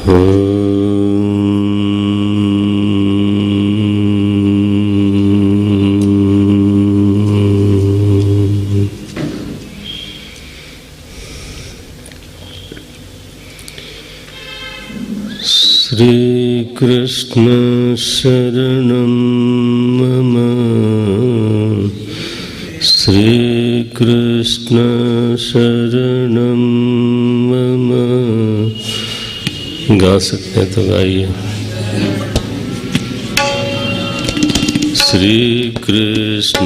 श्री कृष्ण शरणं मम, श्री कृष्ण शरणं मम। गा सकते हैं तो गाइए। श्री कृष्ण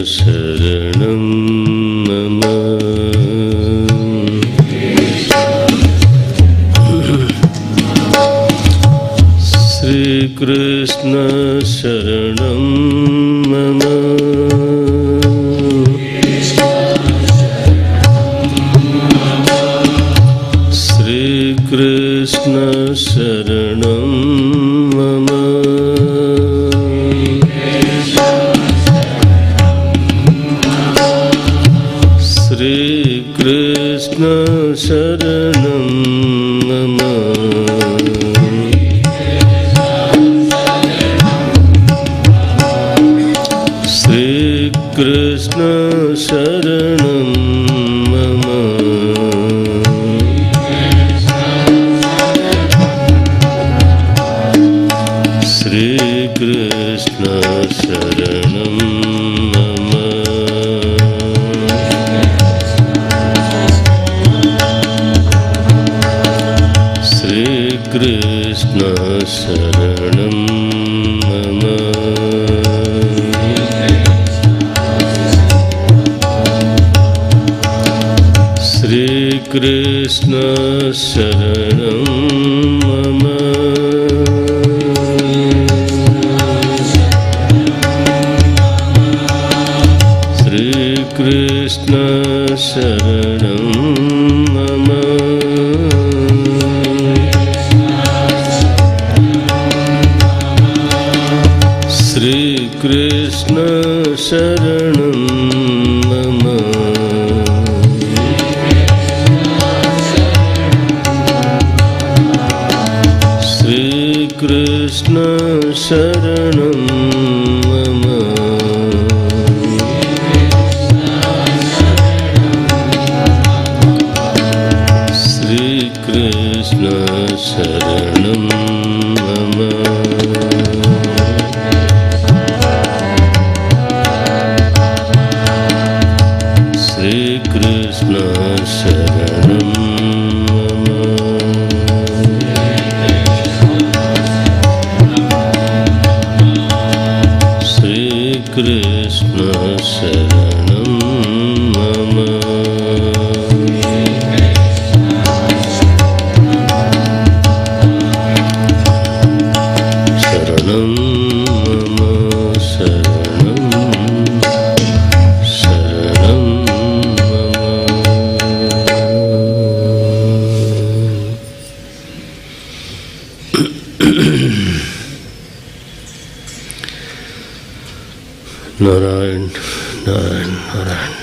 शरणं मम, श्री कृष्ण शरणं मम, श्री कृष्ण शरणं मम, श्री कृष्ण शरणं मम, कृष्ण शरणं मम, श्री कृष्ण शरणं मम, श्री कृष्ण शरणं मम, श्री कृष्ण शरणं मम, श्री कृष्ण शरणं मम, श्री कृष्ण शरणं मम, कृष्ण शरणं मम, श्री कृष्ण शरणं मम, श्री कृष्ण शरणं मम, कृष्ण शरणं मम, शरणं मम, शरणं शरणं मम। नारायण नारायण नारायण।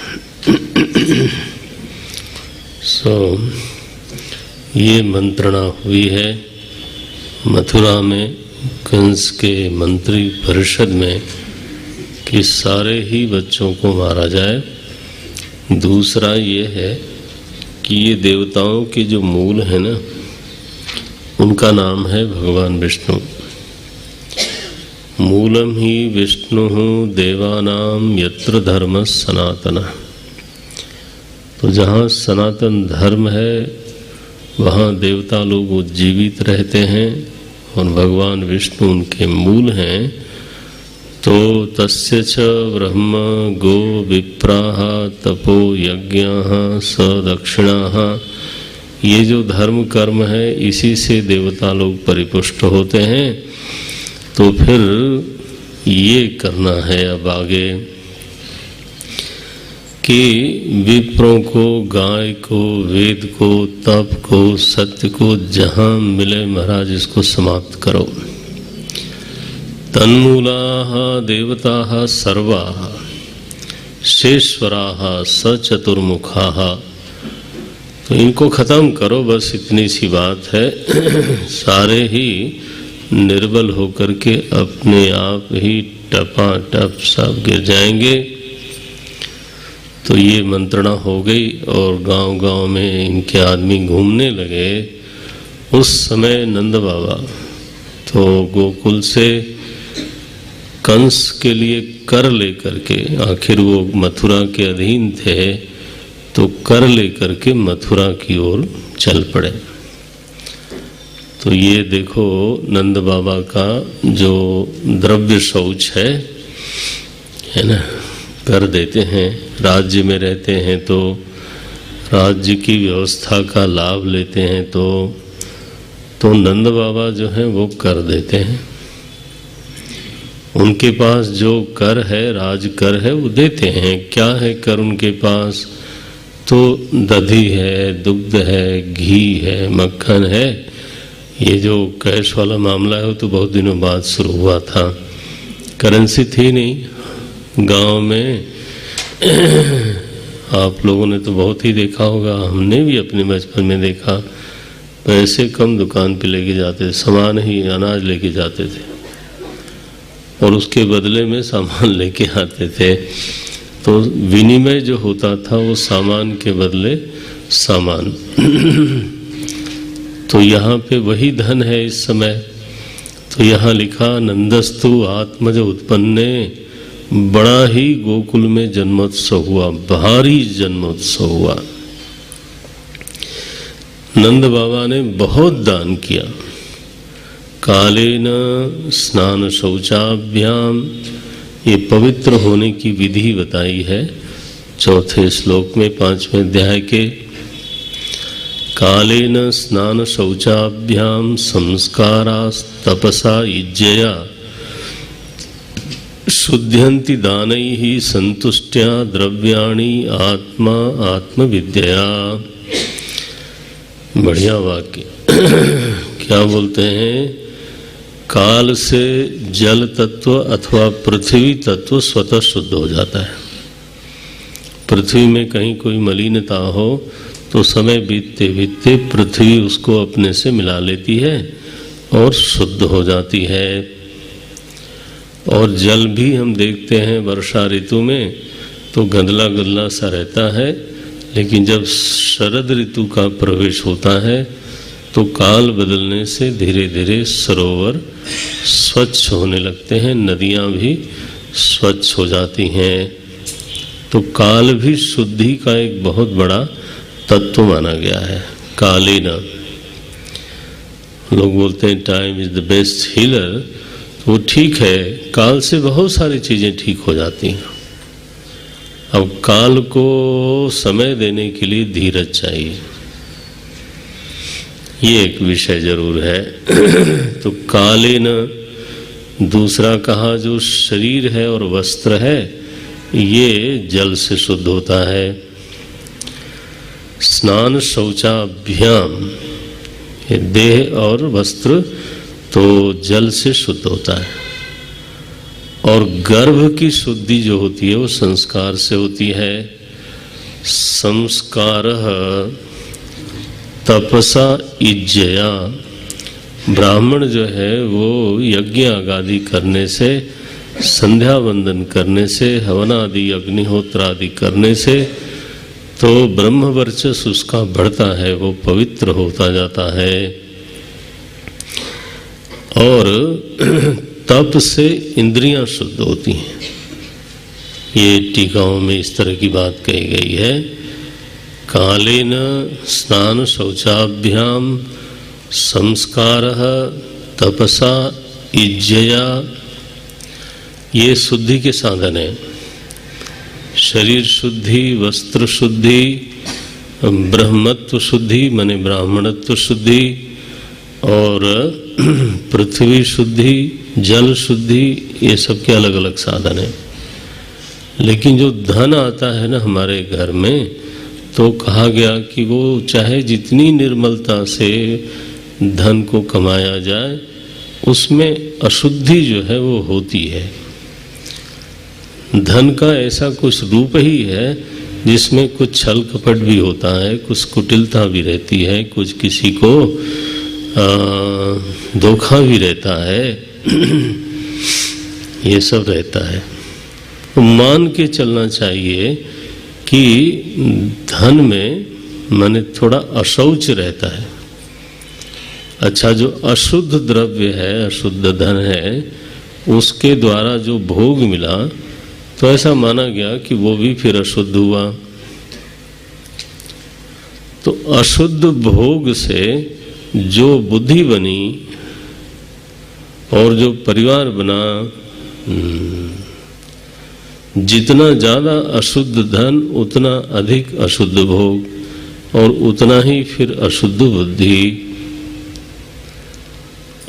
ये मंत्रणा हुई है मथुरा में कंस के मंत्री परिषद में कि सारे ही बच्चों को मारा जाए। दूसरा ये है कि ये देवताओं के जो मूल है ना, उनका नाम है भगवान विष्णु। मूलम ही विष्णु देवानाम यत्र धर्म सनातन। तो जहाँ सनातन धर्म है वहाँ देवता लोग उज्जीवित रहते हैं और भगवान विष्णु उनके मूल हैं। तो तस्य च ब्रह्म गो विप्राः तपो यज्ञाः स दक्षिणाः। ये जो धर्म कर्म है इसी से देवता लोग परिपुष्ट होते हैं। तो फिर ये करना है अब आगे कि विप्रों को, गाय को, वेद को, तप को, सत्य को जहाँ मिले महाराज इसको समाप्त करो। तन्मूलाः देवताः सर्वाः शेश्वराः सचतुर्मुखाः तो इनको ख़त्म करो, बस इतनी सी बात है। सारे ही निर्बल होकर के अपने आप ही टपाटप सब गिर जाएंगे। तो ये मंत्रणा हो गई और गांव-गांव में इनके आदमी घूमने लगे। उस समय नंद बाबा तो गोकुल से कंस के लिए कर लेकर के, आखिर वो मथुरा के अधीन थे, तो कर लेकर के मथुरा की ओर चल पड़े। तो ये देखो नंद बाबा का जो द्रव्य शौच है ना, कर देते हैं। राज्य में रहते हैं तो राज्य की व्यवस्था का लाभ लेते हैं, तो नंद बाबा जो है वो कर देते हैं। उनके पास जो कर है, राज कर है, वो देते हैं। क्या है कर उनके पास? तो दधी है, दुग्ध है, घी है, मक्खन है। ये जो कैश वाला मामला है वो तो बहुत दिनों बाद शुरू हुआ था। करेंसी थी नहीं गांव में। आप लोगों ने तो बहुत ही देखा होगा, हमने भी अपने बचपन में देखा। पैसे कम दुकान पे लेके जाते थे, सामान ही अनाज लेके जाते थे और उसके बदले में सामान लेके आते थे। तो विनिमय जो होता था वो सामान के बदले सामान। तो यहाँ पे वही धन है इस समय। तो यहाँ लिखा नंदस्तु आत्मज उत्पन्ने, बड़ा ही गोकुल में जन्मोत्सव हुआ, भारी जन्मोत्सव हुआ। नंद बाबा ने बहुत दान किया। कालेन स्नान शौचाभ्याम, ये पवित्र होने की विधि बताई है 4 श्लोक में 5वें अध्याय के। कालेन स्नान शौचाभ्याम संस्कारास्तपसा युज्यया शुद्ध्यन्ति दानैः संतुष्ट्या द्रव्याणि आत्मा आत्मविद्यया। बढ़िया वाक्य। क्या बोलते हैं? काल से जल तत्व अथवा पृथ्वी तत्व स्वतः शुद्ध हो जाता है। पृथ्वी में कहीं कोई मलिनता हो तो समय बीतते बीतते पृथ्वी उसको अपने से मिला लेती है और शुद्ध हो जाती है। और जल भी हम देखते हैं वर्षा ऋतु में तो गंदला गंदला सा रहता है, लेकिन जब शरद ऋतु का प्रवेश होता है तो काल बदलने से धीरे धीरे सरोवर स्वच्छ होने लगते हैं, नदियाँ भी स्वच्छ हो जाती हैं। तो काल भी शुद्धि का एक बहुत बड़ा तत्व माना गया है। कालीन, लोग बोलते हैं time is the best healer, तो वो ठीक है, काल से बहुत सारी चीज़ें ठीक हो जाती हैं। अब काल को समय देने के लिए धीरज चाहिए, ये एक विषय जरूर है। तो कालीन, दूसरा कहा जो शरीर है और वस्त्र है ये जल से शुद्ध होता है। स्नान शौचाभ्याम, ये देह और वस्त्र तो जल से शुद्ध होता है। और गर्भ की शुद्धि जो होती है वो संस्कार से होती है। संस्कारः तपसा इज्जया, ब्राह्मण जो है वो यज्ञ आदि करने से, संध्या वंदन करने से, हवन आदि अग्निहोत्र आदि करने से तो ब्रह्म वर्चस्व उसका बढ़ता है, वो पवित्र होता जाता है। और तप से इंद्रियां शुद्ध होती हैं। ये टीकाओं में इस तरह की बात कही गई है। कालेन स्नान शौचाभ्याम संस्कारः तपसा इज्जया, ये शुद्धि के साधन है। शरीर शुद्धि, वस्त्र शुद्धि, ब्रह्मत्व शुद्धि माने ब्राह्मणत्व शुद्धि, और पृथ्वी शुद्धि, जल शुद्धि, ये सब के अलग अलग साधन है। लेकिन जो धन आता है ना हमारे घर में, तो कहा गया कि वो चाहे जितनी निर्मलता से धन को कमाया जाए, उसमें अशुद्धि जो है वो होती है। धन का ऐसा कुछ रूप ही है जिसमें कुछ छल कपट भी होता है, कुछ कुटिलता भी रहती है, कुछ किसी को धोखा भी रहता है, ये सब रहता है। तो मान के चलना चाहिए कि धन में माने थोड़ा अशौच रहता है। अच्छा, जो अशुद्ध द्रव्य है, अशुद्ध धन है, उसके द्वारा जो भोग मिला तो ऐसा माना गया कि वो भी फिर अशुद्ध हुआ। तो अशुद्ध भोग से जो बुद्धि बनी और जो परिवार बना, जितना ज्यादा अशुद्ध धन उतना अधिक अशुद्ध भोग और उतना ही फिर अशुद्ध बुद्धि।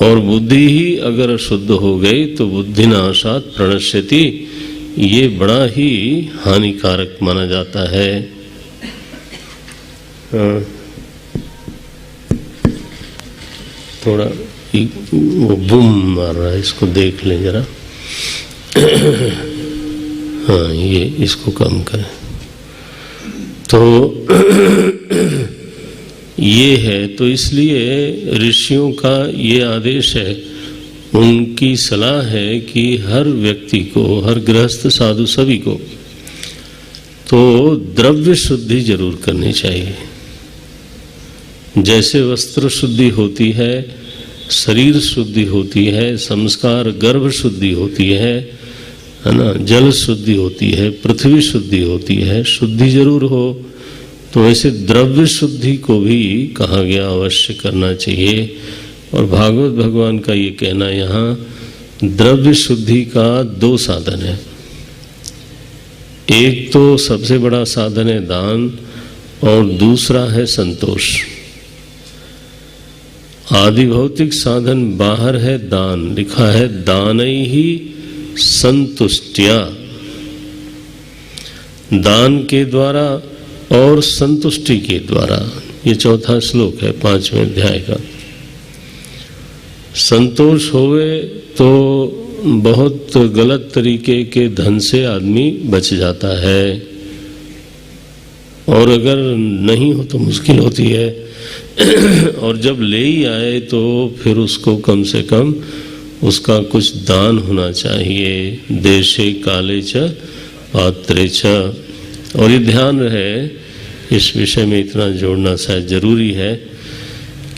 और बुद्धि ही अगर अशुद्ध हो गई तो बुद्धिनाशात् प्रणश्यति, ये बड़ा ही हानिकारक माना जाता है। थोड़ा वो बूम मार रहा है, इसको देख लें जरा। हाँ, ये इसको कम करें। तो ये है, तो इसलिए ऋषियों का ये आदेश है, उनकी सलाह है कि हर व्यक्ति को, हर गृहस्थ साधु सभी को तो द्रव्य शुद्धि जरूर करनी चाहिए। जैसे वस्त्र शुद्धि होती है, शरीर शुद्धि होती है, संस्कार गर्भ शुद्धि होती है ना, जल शुद्धि होती है, पृथ्वी शुद्धि होती है, शुद्धि जरूर हो। तो वैसे द्रव्य शुद्धि को भी कहा गया अवश्य करना चाहिए। और भागवत भगवान का ये कहना, यहाँ द्रव्य शुद्धि का दो साधन है। एक तो सबसे बड़ा साधन है दान और दूसरा है संतोष। आदि भौतिक साधन बाहर है दान, लिखा है दानई ही संतुष्टिया, दान के द्वारा और संतुष्टि के द्वारा। ये चौथा श्लोक है 5वें अध्याय का। संतोष होवे तो बहुत गलत तरीके के धन से आदमी बच जाता है, और अगर नहीं हो तो मुश्किल होती है। और जब ले ही आए तो फिर उसको कम से कम उसका कुछ दान होना चाहिए। देशे काले च पात्रे च। और ये ध्यान रहे, इस विषय में इतना जोड़ना शायद जरूरी है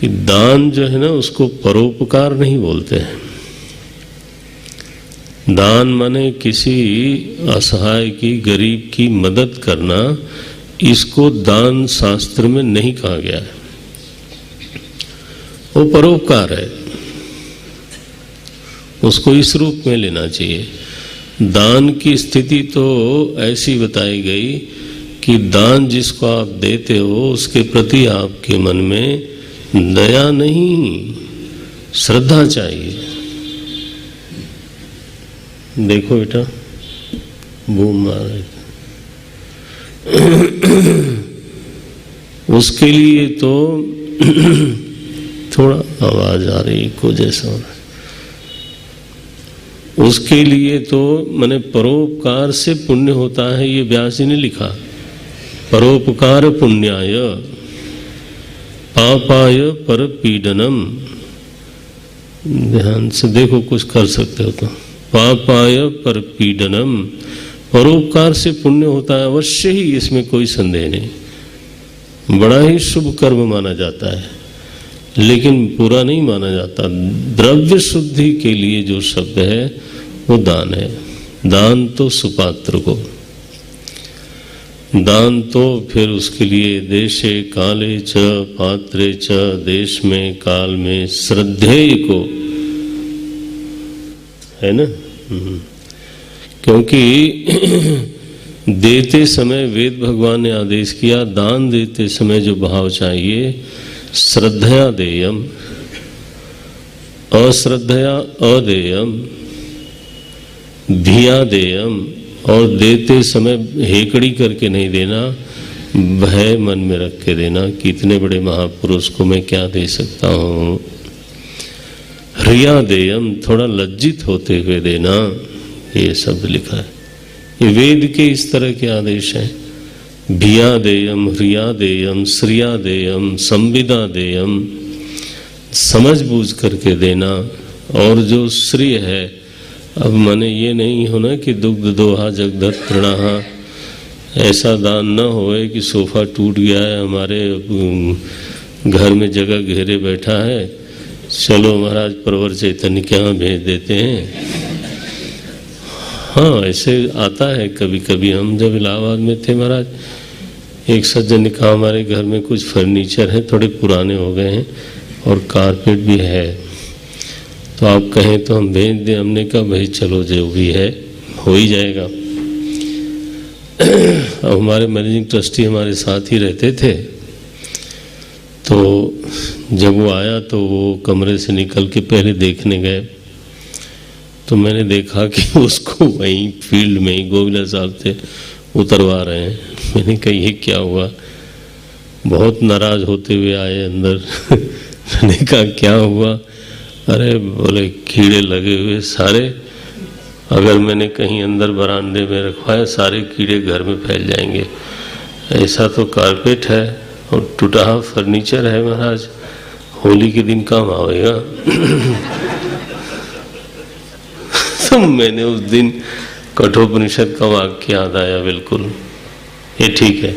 कि दान जो है ना, उसको परोपकार नहीं बोलते हैं। दान माने किसी असहाय की, गरीब की मदद करना, इसको दान शास्त्र में नहीं कहा गया है। वो परोपकार है, उसको इस रूप में लेना चाहिए। दान की स्थिति तो ऐसी बताई गई कि दान जिसको आप देते हो उसके प्रति आपके मन में दया नहीं, श्रद्धा चाहिए। देखो बेटा, बूम मार, उसके लिए तो थोड़ा आवाज आ रही को जैसा हो रहा है। उसके लिए तो माने परोपकार से पुण्य होता है, ये व्यास जी ने लिखा। परोपकार पुण्याय पापाय परपीडनम। ध्यान से देखो, कुछ कर सकते हो तो। पापाय परपीडनम, परोपकार से पुण्य होता है अवश्य ही, इसमें कोई संदेह नहीं। बड़ा ही शुभ कर्म माना जाता है, लेकिन पूरा नहीं माना जाता। द्रव्य शुद्धि के लिए जो शब्द है वो दान है। दान तो सुपात्र को, दान तो फिर उसके लिए देशे काले च पात्रे च, देश में काल में श्रद्धेय को, है ना। क्योंकि देते समय वेद भगवान ने आदेश किया, दान देते समय जो भाव चाहिए, श्रद्धया देयम, अश्रद्धया अदेयम, धिया देयम। और देते समय हेकड़ी करके नहीं देना, भय मन में रख के देना कि इतने बड़े महापुरुष को मैं क्या दे सकता हूँ। ह्रिया देयम, थोड़ा लज्जित होते हुए देना, ये शब्द लिखा है। ये वेद के इस तरह के आदेश हैं। भिया देयम, ह्रिया देयम, श्रिया देयम, संविदा देयम, समझ बूझ करके देना। और जो श्री है, अब माने ये नहीं होना कि दुग्ध दोहा जगदत्त तृणाहा, ऐसा दान न होए कि सोफा टूट गया है, हमारे घर में जगह घेरे बैठा है, चलो महाराज प्रवर चैतन्य के यहाँ भेज देते हैं। हाँ, ऐसे आता है कभी कभी। हम जब इलाहाबाद में थे महाराज, एक सज्जन ने कहा हमारे घर में कुछ फर्नीचर है, थोड़े पुराने हो गए हैं और कारपेट भी है, तो आप कहें तो हम भेज दें। हमने कहा भाई चलो जो भी है हो ही जाएगा। अब हमारे मैनेजिंग ट्रस्टी हमारे साथ ही रहते थे, तो जब वो आया तो वो कमरे से निकल के पहले देखने गए, तो मैंने देखा कि उसको वहीं फील्ड में ही गोविंदा साहब थे उतरवा रहे हैं। मैंने कहा ये क्या हुआ? बहुत नाराज होते हुए आए अंदर। मैंने कहा क्या हुआ? अरे बोले कीड़े लगे हुए सारे, अगर मैंने कहीं अंदर बरामदे में रखवाए सारे कीड़े घर में फैल जाएंगे। ऐसा तो कारपेट है और टूटा फर्नीचर है महाराज, होली के दिन काम आएगा। तो मैंने उस दिन कठोपनिषद का वाक्य याद आया, बिल्कुल ये ठीक है।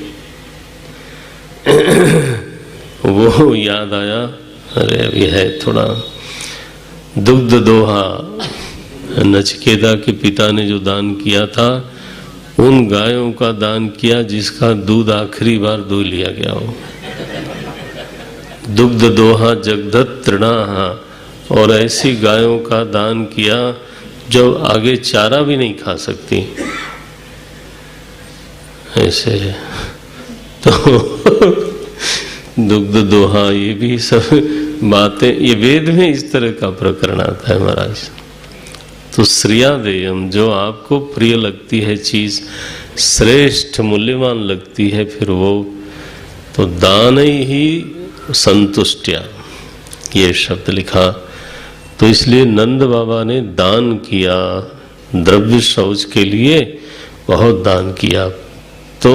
वो याद आया। अरे अभी है थोड़ा दुग्ध दोहा, नचिकेता के पिता ने जो दान किया था, उन गायों का दान किया जिसका दूध आखिरी बार दूध लिया गया हो। दुग्ध दोहा जगदत्त तृणाहा, और ऐसी गायों का दान किया जो आगे चारा भी नहीं खा सकती। ऐसे तो दुग्ध दोहा, ये भी सब बातें, ये वेद में इस तरह का प्रकरण आता है महाराज। तो श्रिया देयम, जो आपको प्रिय लगती है चीज, श्रेष्ठ मूल्यवान लगती है, फिर वो तो दान ही संतुष्टिया, ये शब्द लिखा। तो इसलिए नंद बाबा ने दान किया, द्रव्य शौच के लिए बहुत दान किया। तो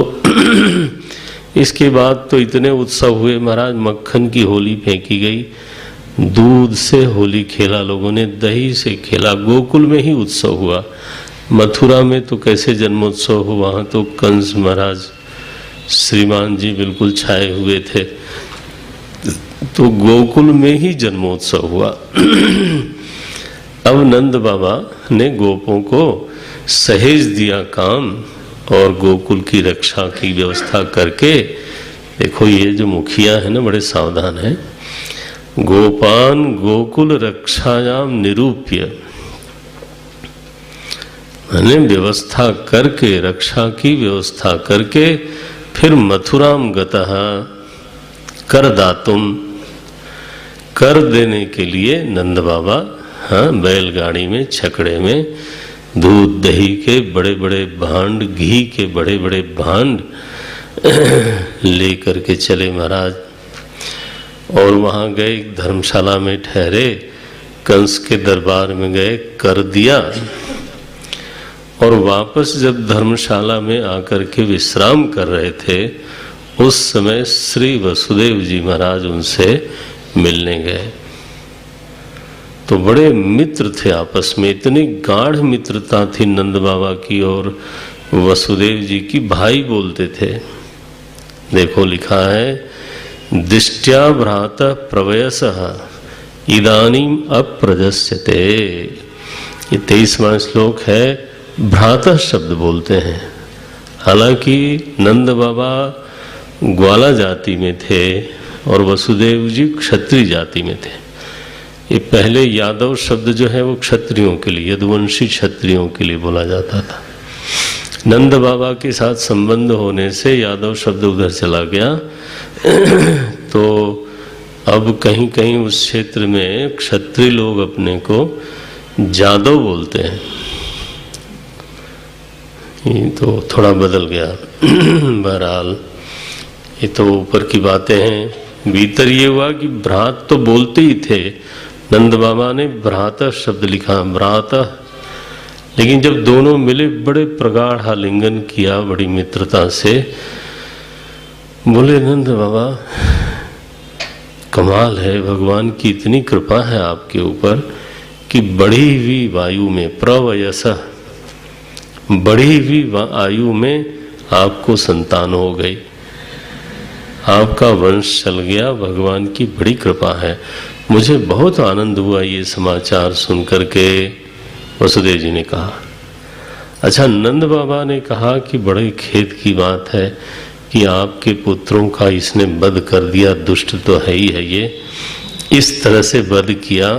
इसके बाद तो इतने उत्सव हुए महाराज, मक्खन की होली फेंकी गई, दूध से होली खेला लोगों ने, दही से खेला। गोकुल में ही उत्सव हुआ, मथुरा में तो कैसे जन्मोत्सव हुआ, वहाँ तो कंस महाराज श्रीमान जी बिल्कुल छाए हुए थे, तो गोकुल में ही जन्मोत्सव हुआ। अब नंद बाबा ने गोपों को सहेज दिया काम, और गोकुल की रक्षा की व्यवस्था करके, देखो ये जो मुखिया है ना बड़े सावधान है, गोपान गोकुल रक्षायाम निरूप्य, मैंने व्यवस्था करके, रक्षा की व्यवस्था करके, फिर मथुराम गतः कर दातुम, कर देने के लिए नंद बाबा, हाँ, बैलगाड़ी में, छकड़े में दूध दही के बड़े बड़े भांड, घी के बड़े बड़े भांड ले करके चले महाराज। और वहाँ गए, धर्मशाला में ठहरे, कंस के दरबार में गए, कर दिया। और वापस जब धर्मशाला में आकर के विश्राम कर रहे थे, उस समय श्री वसुदेव जी महाराज उनसे मिलने गए। तो बड़े मित्र थे आपस में, इतनी गाढ़ मित्रता थी नंद बाबा की और वसुदेव जी की, भाई बोलते थे। देखो लिखा है, दिष्ट्या भ्राता प्रवयसः इदानीम अप्रजस्यते, ये 23वां श्लोक है। भ्राता शब्द बोलते हैं, हालांकि नंद बाबा ग्वाला जाति में थे और वसुदेव जी क्षत्रिय जाति में थे। ये पहले यादव शब्द जो है वो क्षत्रियों के लिए, यदुवंशी क्षत्रियों के लिए बोला जाता था। नंद बाबा के साथ संबंध होने से यादव शब्द उधर चला गया। तो अब कहीं कहीं उस क्षेत्र में क्षत्रिय लोग अपने को जादव बोलते हैं, ये तो थोड़ा बदल गया। बहरहाल ये तो ऊपर की बातें हैं। भीतर ये हुआ कि भ्रात तो बोलते ही थे, नंद बाबा ने भ्राता शब्द लिखा, भ्राता। लेकिन जब दोनों मिले, बड़े प्रगाढ़ आलिंगन किया, बड़ी मित्रता से, बोले नंद बाबा, कमाल है, भगवान की इतनी कृपा है आपके ऊपर कि बढ़ी हुई वायु में, प्रवयसः, बढ़ी हुई आयु में आपको संतान हो गई, आपका वंश चल गया, भगवान की बड़ी कृपा है। मुझे बहुत आनंद हुआ ये समाचार सुनकर के, वसुदेव जी ने कहा। अच्छा, नंद बाबा ने कहा कि बड़े खेद की बात है कि आपके पुत्रों का इसने वध कर दिया, दुष्ट तो है ही है ये, इस तरह से वध किया,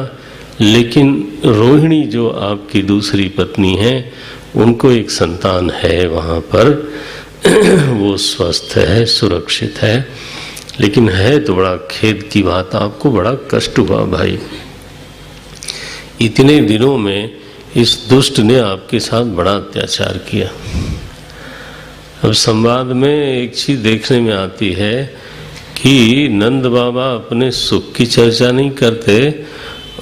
लेकिन रोहिणी जो आपकी दूसरी पत्नी है उनको एक संतान है वहाँ पर, वो स्वस्थ है, सुरक्षित है। लेकिन है तो बड़ा खेद की बात, आपको बड़ा कष्ट हुआ भाई, इतने दिनों में इस दुष्ट ने आपके साथ बड़ा अत्याचार किया। अब संवाद में एक चीज देखने में आती है कि नंद बाबा अपने सुख की चर्चा नहीं करते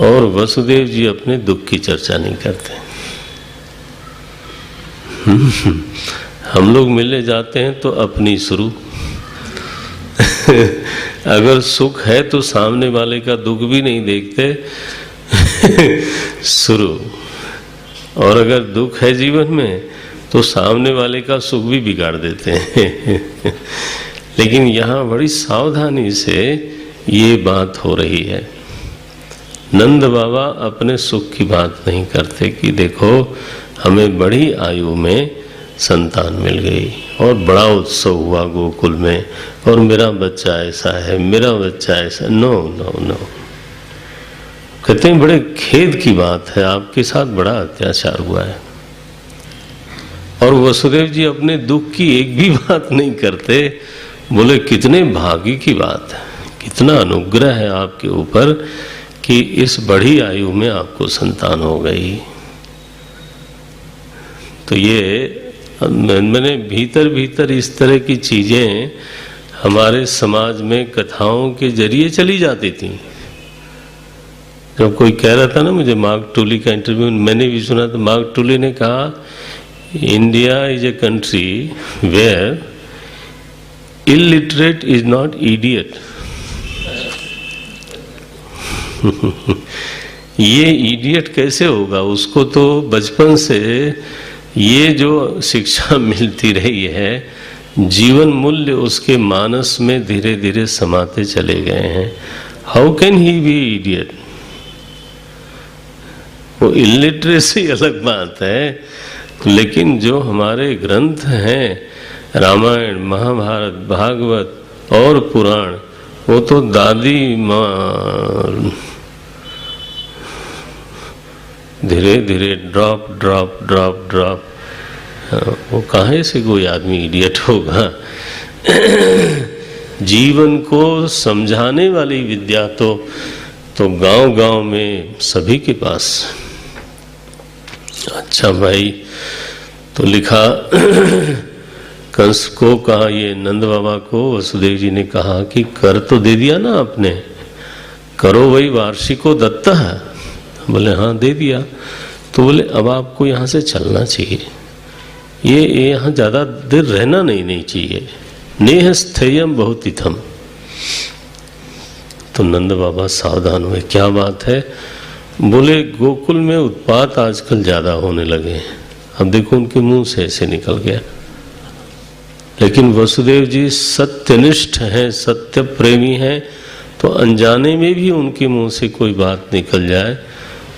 और वसुदेव जी अपने दुख की चर्चा नहीं करते। हम लोग मिलने जाते हैं तो अपनी शुरू अगर सुख है तो सामने वाले का दुख भी नहीं देखते शुरू, और अगर दुख है जीवन में तो सामने वाले का सुख भी बिगाड़ देते हैं लेकिन यहाँ बड़ी सावधानी से ये बात हो रही है। नंद बाबा अपने सुख की बात नहीं करते कि देखो हमें बड़ी आयु में संतान मिल गई और बड़ा उत्सव हुआ गोकुल में, और मेरा बच्चा ऐसा है, मेरा बच्चा ऐसा। नो नो नो, कहते हैं बड़े खेद की बात है, आपके साथ बड़ा अत्याचार हुआ है। और वसुदेव जी अपने दुख की एक भी बात नहीं करते। बोले कितने भाग्य की बात है, कितना अनुग्रह है आपके ऊपर कि इस बड़ी आयु में आपको संतान हो गई। तो ये मैंने भीतर भीतर इस तरह की चीजें हमारे समाज में कथाओं के जरिए चली जाती थी। जब कोई कह रहा था ना, मुझे मार्क टूली का इंटरव्यू मैंने भी सुना, तो मार्क टूली ने कहा India is a country where illiterate is not idiot. ये इडियट कैसे होगा, उसको तो बचपन से ये जो शिक्षा मिलती रही है, जीवन मूल्य उसके मानस में धीरे धीरे समाते चले गए हैं। How can he be idiot? वो इलिटरेसी अलग बात है, लेकिन जो हमारे ग्रंथ हैं, रामायण, महाभारत, भागवत और पुराण, वो तो दादी माँ धीरे धीरे ड्रॉप ड्रॉप ड्रॉप ड्रॉप, वो कहाँ से कोई आदमी इडियट होगा। जीवन को समझाने वाली विद्या तो गांव गांव में सभी के पास। अच्छा भाई, तो लिखा कंस को कहा, ये नंद बाबा को वसुदेव जी ने कहा कि कर तो दे दिया ना आपने, करो वही वार्षिको दत्ता है। बोले हाँ दे दिया। तो बोले अब आपको यहाँ से चलना चाहिए, ये यहाँ ज़्यादा देर रहना नहीं चाहिए। नेह स्थेयम बहुत इथम। तो नंद बाबा सावधान हुए, क्या बात है? बोले गोकुल में उत्पात आजकल ज़्यादा होने लगे हैं। अब देखो उनके मुंह से ऐसे निकल गया, लेकिन वसुदेव जी सत्यनिष्ठ हैं, सत्य प्रेमी हैं, तो अनजाने में भी उनके मुंह से कोई बात निकल जाए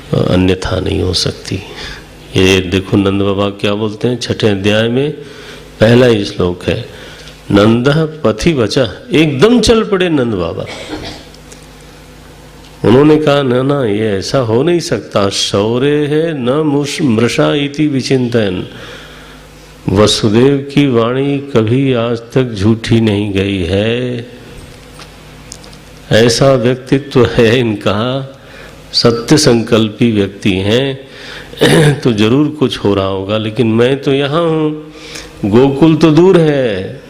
अन्यथा नहीं हो सकती। ये देखो नंद बाबा क्या बोलते हैं, 6ठे अध्याय में पहला ही श्लोक है, नंदः पथि वचः। एकदम चल पड़े नंद बाबा। उन्होंने कहा ना ये ऐसा हो नहीं सकता, शौर्य है न मृषा इति विचिंतन। वसुदेव की वाणी कभी आज तक झूठी नहीं गई है, ऐसा व्यक्तित्व है इनका, सत्य संकल्पी व्यक्ति हैं, तो जरूर कुछ हो रहा होगा। लेकिन मैं तो यहाँ हूँ, गोकुल तो दूर है।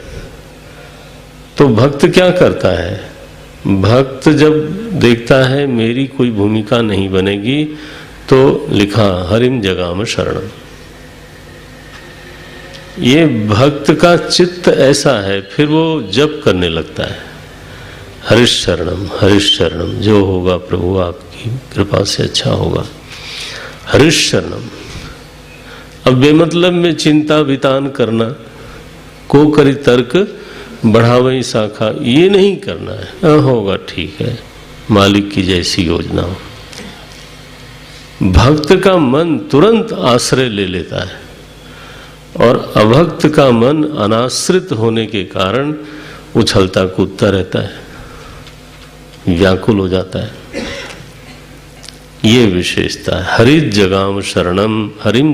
तो भक्त क्या करता है? भक्त जब देखता है मेरी कोई भूमिका नहीं बनेगी, तो लिखा हरिम जगाम शरणम। ये भक्त का चित्त ऐसा है, फिर वो जप करने लगता है, हरिश शरणम, जो होगा प्रभु आपकी कृपा से अच्छा होगा, हरिश शरणम। अब बेमतलब में चिंता वितान करना, को करी तर्क बढ़ावई शाखा, ये नहीं करना है। होगा ठीक है, मालिक की जैसी योजना हो। भक्त का मन तुरंत आश्रय ले लेता है और अभक्त का मन अनाश्रित होने के कारण उछलता कूदता रहता है, व्याकुल हो जाता है। ये विशेषता है। हरिम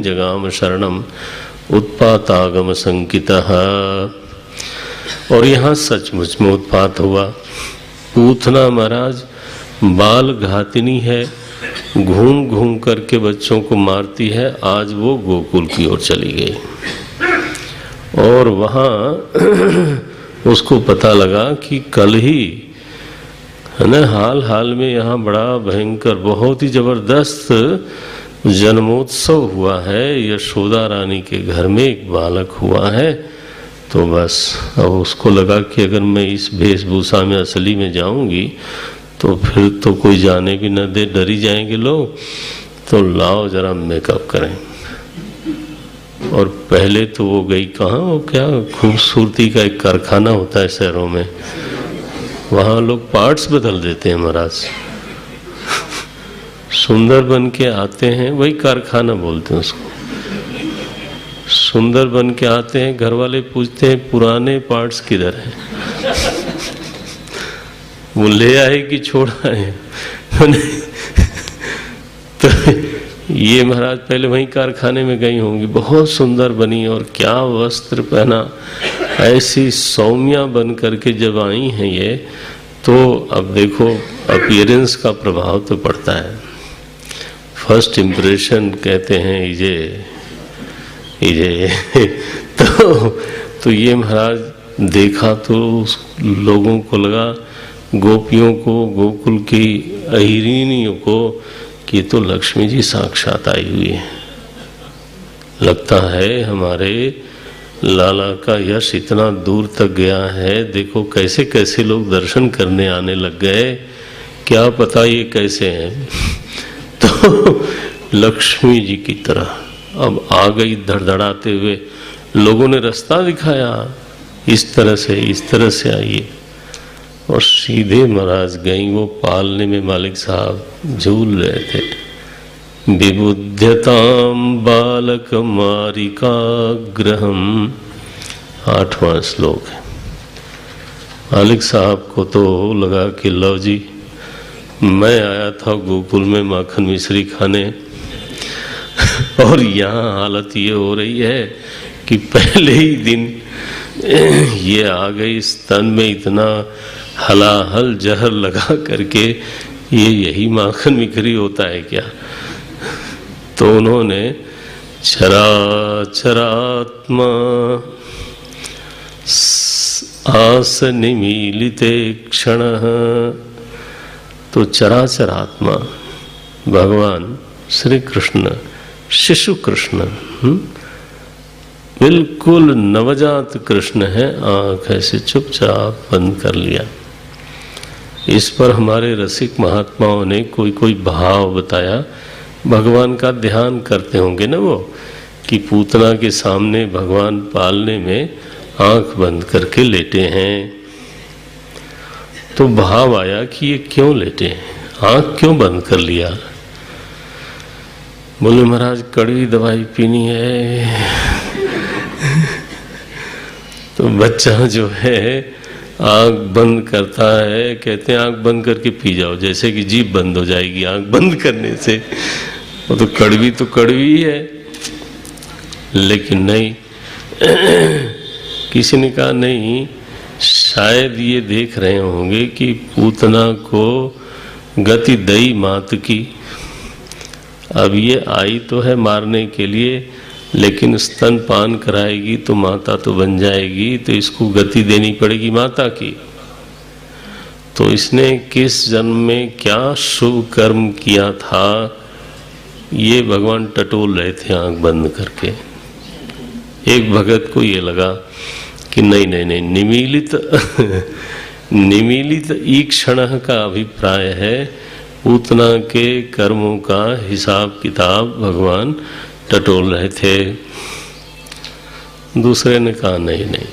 जगाम शरणम उत्पातागम संकितः। और यहाँ सचमुच में उत्पात हुआ। पूतना महाराज बाल घातिनी है, घूम घूम करके बच्चों को मारती है। आज वो गोकुल की ओर चली गई और वहाँ उसको पता लगा कि कल ही है ना, हाल में यहाँ बड़ा भयंकर बहुत ही जबरदस्त जन्मोत्सव हुआ है, यशोदा रानी के घर में एक बालक हुआ है। तो बस अब उसको लगा कि अगर मैं इस वेशभूषा में असली में जाऊंगी तो फिर तो कोई जाने भी न दे, डरी जाएंगे लोग, तो लाओ जरा मेकअप करें। और पहले तो वो गई कहाँ, वो क्या खूबसूरती का एक कारखाना होता है शहरों में, वहाँ लोग पार्ट्स बदल देते हैं महाराज। सुंदर बन के आते हैं, वही कारखाना बोलते हैं उसको। सुंदर बन के आते हैं, घर वाले पूछते हैं पुराने पार्ट्स किधर हैं। वो ले आए कि छोड़ा है। तो ये महाराज पहले वहीं कारखाने में गई होंगी, बहुत सुंदर बनी और क्या वस्त्र पहना, ऐसी सौम्या बन करके जब आई हैं ये, तो अब देखो अपीयरेंस का प्रभाव तो पड़ता है। फर्स्ट इम्प्रेशन कहते हैं ये तो ये महाराज देखा तो लोगों को लगा, गोपियों को, गोकुल की अहिरिनियों को, कि तो लक्ष्मी जी साक्षात आई हुई है। लगता है हमारे लाला का यश इतना दूर तक गया है। देखो कैसे कैसे लोग दर्शन करने आने लग गए, क्या पता ये कैसे हैं। तो लक्ष्मी जी की तरह अब आ गई धड़धड़ाते हुए। लोगों ने रास्ता दिखाया, इस तरह से आइए, और सीधे महाराज गई। वो पालने में मालिक साहब झूल रहे थे। विबुध्यताम बालक मारिका ग्रहम, 8वां श्लोक है। मालिक साहब को तो लगा कि लो जी, मैं आया था गोकुल में माखन मिश्री खाने और यहाँ हालत ये हो रही है कि पहले ही दिन ये आ गई, स्तन में इतना हलाहल जहर लगा करके, ये यही माखन मिश्री होता है क्या। तो उन्होंने चरात्मा आस निमीलिते क्षण, तो चराचरात्मा भगवान श्री कृष्ण, शिशु कृष्ण, बिल्कुल नवजात कृष्ण है। आंख ऐसे चुपचाप बंद कर लिया। इस पर हमारे रसिक महात्माओं ने कोई भाव बताया। भगवान का ध्यान करते होंगे ना वो, कि पूतना के सामने भगवान पालने में आंख बंद करके लेटे हैं। तो भाव आया कि ये क्यों लेटे हैं, आंख क्यों बंद कर लिया। बोले महाराज कड़वी दवाई पीनी है। तो बच्चा जो है आंख बंद करता है, कहते हैं आंख बंद करके पी जाओ, जैसे कि जीभ बंद हो जाएगी आंख बंद करने से। वो तो कड़वी ही है। लेकिन नहीं, किसी ने कहा नहीं, शायद ये देख रहे होंगे कि पूतना को गति दई मात की। अब ये आई तो है मारने के लिए, लेकिन स्तनपान कराएगी तो माता तो बन जाएगी, तो इसको गति देनी पड़ेगी माता की। तो इसने किस जन्म में क्या शुभ कर्म किया था, ये भगवान टटोल रहे थे आंख बंद करके। एक भगत को ये लगा कि नहीं नहीं नहीं, निमीलित ईक्षण का अभिप्राय है पूतना के कर्मों का हिसाब किताब भगवान टटोल रहे थे। दूसरे ने कहा नहीं नहीं,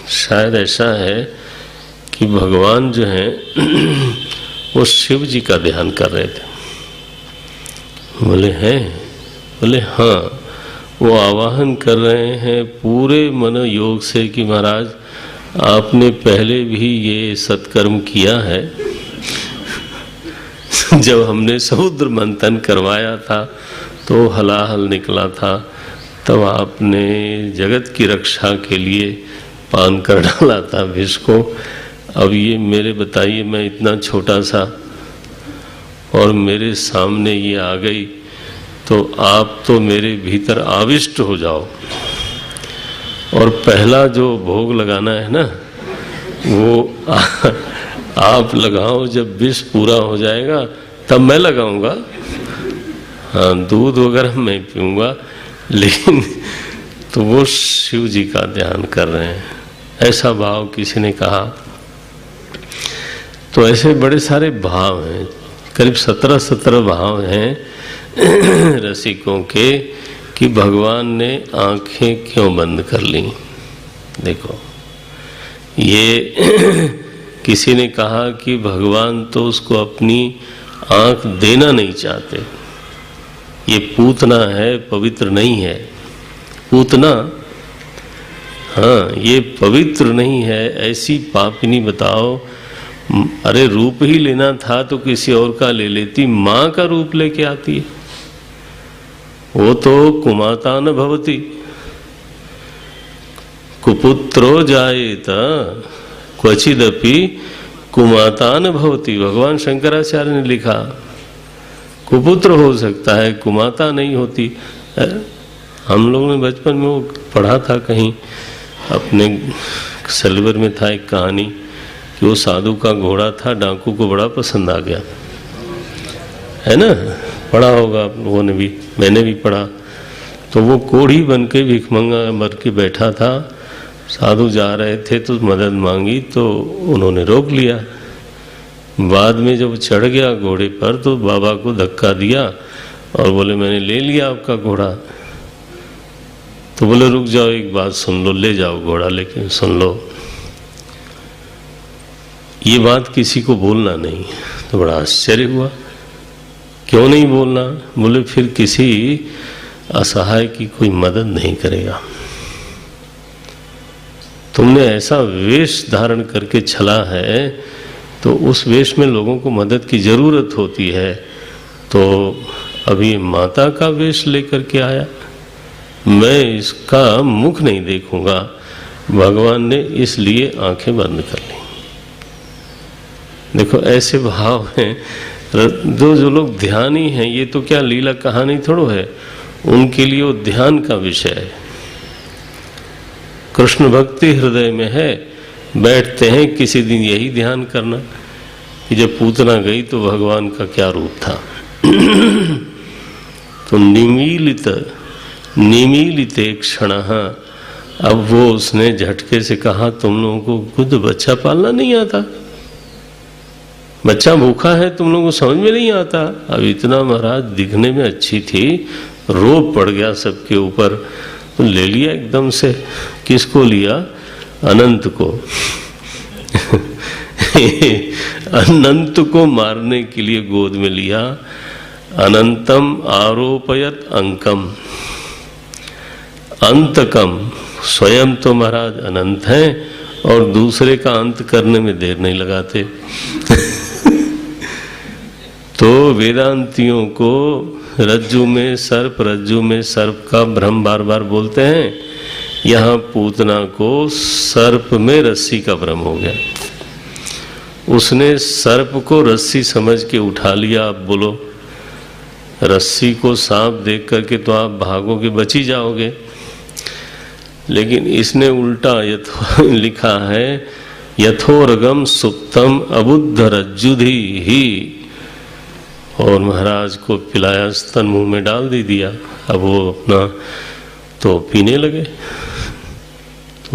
शायद ऐसा है कि भगवान जो है वो शिव जी का ध्यान कर रहे थे। बोले हैं? बोले हाँ, वो आवाहन कर रहे हैं पूरे मन योग से कि महाराज आपने पहले भी ये सत्कर्म किया है। जब हमने समुद्र मंथन करवाया था तो हलाहल निकला था, तब आपने जगत की रक्षा के लिए पान कर डाला था विष को। अब ये मेरे बताइए, मैं इतना छोटा सा और मेरे सामने ये आ गई, तो आप तो मेरे भीतर आविष्ट हो जाओ और पहला जो भोग लगाना है ना वो आप लगाओ। जब विष पूरा हो जाएगा तब मैं लगाऊंगा। हाँ, दूध वगैरह मैं पीऊंगा, लेकिन तो वो शिव जी का ध्यान कर रहे हैं, ऐसा भाव किसी ने कहा। तो ऐसे बड़े सारे भाव हैं, करीब 17 भाव हैं रसिकों के कि भगवान ने आंखें क्यों बंद कर ली। देखो, ये किसी ने कहा कि भगवान तो उसको अपनी आंख देना नहीं चाहते। ये पूतना है, पवित्र नहीं है। पूतना, हाँ, ये पवित्र नहीं है। ऐसी पापिनी बताओ, अरे रूप ही लेना था तो किसी और का ले लेती, माँ का रूप लेके आती है। वो तो कुमाता न भवती, कुपुत्रो जायेत क्वचिदपि कुमाता न भवती। भगवान शंकराचार्य ने लिखा, कुपुत्र हो सकता है, कुमाता नहीं होती। हम लोगों ने बचपन में वो पढ़ा था कहीं, अपने सिलेबस में था एक कहानी कि वो साधु का घोड़ा था, डाकू को बड़ा पसंद आ गया, है ना, पढ़ा होगा आप लोगों ने भी, मैंने भी पढ़ा। तो वो कोढ़ी बन के भिखमंगा मर के बैठा था, साधु जा रहे थे तो मदद मांगी तो उन्होंने रोक लिया। बाद में जब चढ़ गया घोड़े पर तो बाबा को धक्का दिया और बोले मैंने ले लिया आपका घोड़ा। तो बोले रुक जाओ, एक बात सुन लो, ले जाओ घोड़ा, लेकिन सुन लो ये बात किसी को बोलना नहीं। तो बड़ा आश्चर्य हुआ, क्यों नहीं बोलना? बोले फिर किसी असहाय की कोई मदद नहीं करेगा। तुमने ऐसा वेश धारण करके चला है तो उस वेश में लोगों को मदद की जरूरत होती है। तो अभी माता का वेश लेकर के आया, मैं इसका मुख नहीं देखूंगा। भगवान ने इसलिए आंखें बंद कर ली। देखो, ऐसे भाव हैं। जो लोग ध्यानी हैं, ये तो क्या लीला कहानी थोड़ो है, उनके लिए वो ध्यान का विषय है। कृष्ण भक्ति हृदय में है, बैठते हैं किसी दिन यही ध्यान करना कि जब पूतना गई तो भगवान का क्या रूप था। तो निमीलिते क्षणः, अब वो उसने झटके से कहा तुम लोगों को खुद बच्चा पालना नहीं आता, बच्चा भूखा है, तुम लोगों को समझ में नहीं आता। अब इतना महाराज दिखने में अच्छी थी, रोब पड़ गया सबके ऊपर, तो ले लिया एकदम से। किसको लिया? अनंत को। अनंत को मारने के लिए गोद में लिया। अनंतम आरोपयत अंकम, अंतकम। स्वयं तो महाराज अनंत हैं और दूसरे का अंत करने में देर नहीं लगाते। तो वेदांतियों को रज्जु में सर्प का भ्रम बार बार बोलते हैं। यहाँ पूतना को सर्प में रस्सी का भ्रम हो गया। उसने सर्प को रस्सी समझ के उठा लिया। आप बोलो, रस्सी को सांप देख करके तो आप भागोगे, बच ही जाओगे। लेकिन इसने उल्टा लिखा है, यथोरगम सुप्तम अबुद्ध रज्जुधि ही, और महाराज को पिलाया, स्तन मुंह में डाल दिया। अब वो अपना तो पीने लगे।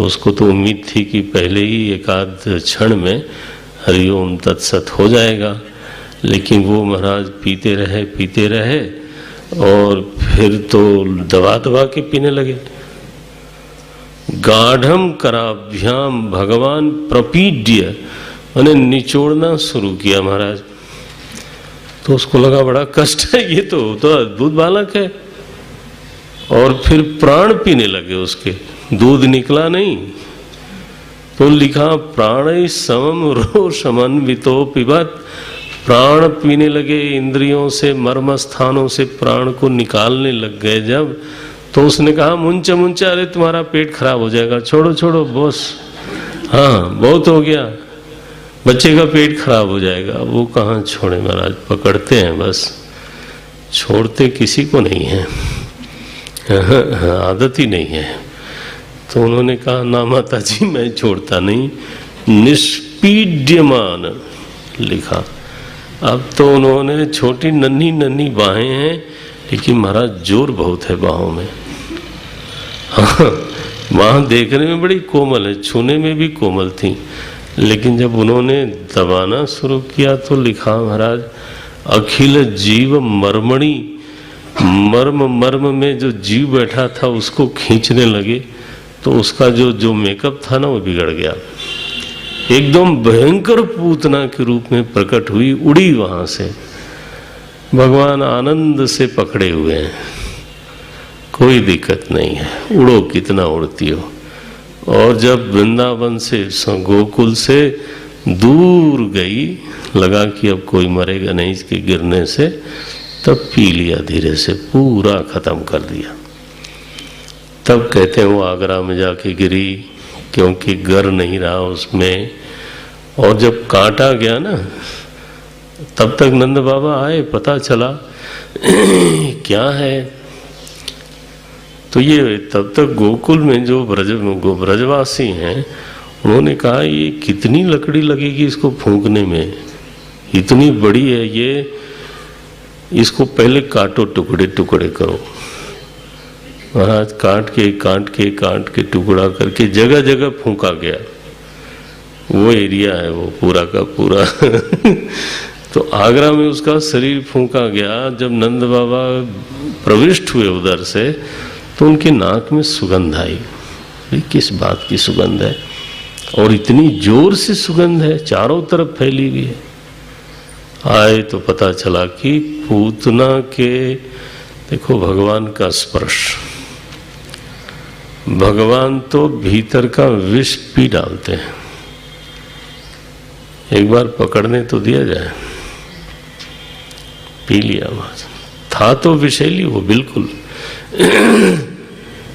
उसको तो उम्मीद थी कि पहले ही एकाध क्षण में हरिओम तत्सत हो जाएगा, लेकिन वो महाराज पीते रहे और फिर तो दबा दबा के पीने लगे। गाढ़म कराभ्याम भगवान प्रपीड्य, मैंने निचोड़ना शुरू किया महाराज। तो उसको लगा बड़ा कष्ट है, ये तो अद्भुत बालक है। और फिर प्राण पीने लगे उसके, दूध निकला नहीं। तो लिखा प्राण समम रोषमन्वितो पिबत, प्राण पीने लगे, इंद्रियों से मर्म स्थानों से प्राण को निकालने लग गए जब, तो उसने कहा मुंचा मुंचा, अरे तुम्हारा पेट खराब हो जाएगा, छोड़ो छोड़ो बॉस, हाँ बहुत हो गया, बच्चे का पेट खराब हो जाएगा। वो कहाँ छोड़े महाराज, पकड़ते हैं बस, छोड़ते किसी को नहीं है, आदत ही नहीं है। तो उन्होंने कहा ना माता जी मैं छोड़ता नहीं, निष्पीड्यमान लिखा। अब तो उन्होंने छोटी नन्ही नन्ही बाहें हैं, लेकिन महाराज जोर बहुत है बाहों में। हाँ, बाह देखने में बड़ी कोमल है, छूने में भी कोमल थी, लेकिन जब उन्होंने दबाना शुरू किया तो लिखा महाराज अखिल जीव मर्मणि, मर्म में जो जीव बैठा था उसको खींचने लगे, तो उसका जो मेकअप था ना वो बिगड़ गया। एकदम भयंकर पूतना के रूप में प्रकट हुई, उड़ी वहां से। भगवान आनंद से पकड़े हुए हैं, कोई दिक्कत नहीं है, उड़ो कितना उड़ती हो। और जब वृंदावन से गोकुल से दूर गई, लगा कि अब कोई मरेगा नहीं इसके गिरने से, तब पी लिया धीरे से, पूरा खत्म कर दिया। तब कहते हैं वो आगरा में जाके गिरी, क्योंकि गर नहीं रहा उसमें। और जब काटा गया ना, तब तक नंद बाबा आए, पता चला क्या है। तो ये तब तक गोकुल में जो ब्रजवासी हैं, उन्होंने कहा ये कितनी लकड़ी लगेगी इसको फूंकने में, इतनी बड़ी है ये, इसको पहले काटो, टुकड़े टुकड़े करो। महाराज काट के टुकड़ा करके जगह जगह फूंका गया। वो एरिया है वो पूरा का पूरा तो आगरा में उसका शरीर फूंका गया। जब नंद बाबा प्रविष्ट हुए उधर से, तो उनके नाक में सुगंध आई। किस बात की सुगंध है, और इतनी जोर से सुगंध है, चारों तरफ फैली हुई है। आए तो पता चला कि पूतना के, देखो भगवान का स्पर्श, भगवान तो भीतर का विष पी डालते हैं। एक बार पकड़ने तो दिया जाए, पी लिया। था तो विषैली वो बिल्कुल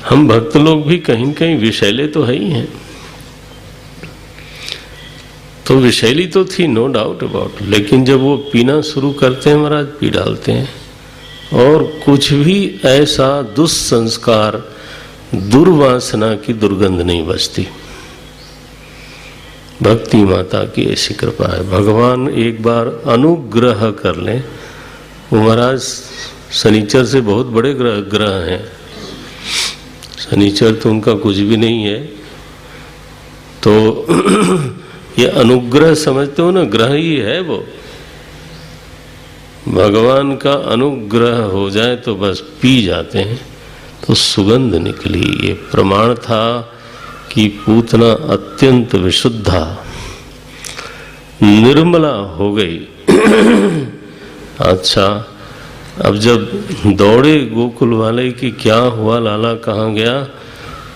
हम भक्त लोग भी कहीं कहीं विषैले तो है ही हैं। तो विषैली तो थी, नो डाउट अबाउट, लेकिन जब वो पीना शुरू करते हैं महाराज, पी डालते हैं। और कुछ भी ऐसा दुस्संस्कार, दुर्वासना की दुर्गंध नहीं बचती। भक्ति माता की ऐसी कृपा है। भगवान एक बार अनुग्रह कर लें, वो महाराज शनिचर से बहुत बड़े ग्रह हैं। शनिचर तो उनका कुछ भी नहीं है। तो ये अनुग्रह समझते हो ना, ग्रह ही है वो। भगवान का अनुग्रह हो जाए तो बस पी जाते हैं। तो सुगंध निकली, ये प्रमाण था कि पूतना अत्यंत विशुद्धा, निर्मला हो गई। अच्छा, अब जब दौड़े गोकुल वाले कि क्या हुआ, लाला कहाँ गया,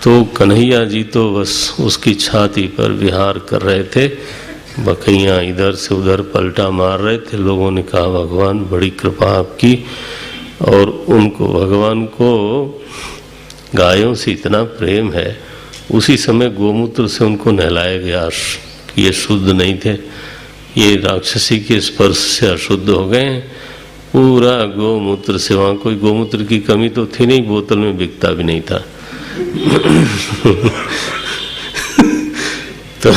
तो कन्हैया जी तो बस उसकी छाती पर विहार कर रहे थे। बकैयाँ इधर से उधर पलटा मार रहे थे। लोगों ने कहा भगवान बड़ी कृपा आपकी। और उनको, भगवान को गायों से इतना प्रेम है। उसी समय गोमूत्र से उनको नहलाया गया कि ये शुद्ध नहीं थे, ये राक्षसी के स्पर्श से अशुद्ध हो गए। पूरा गोमूत्र से, वहाँ कोई गोमूत्र की कमी तो थी नहीं, बोतल में बिकता भी नहीं था तो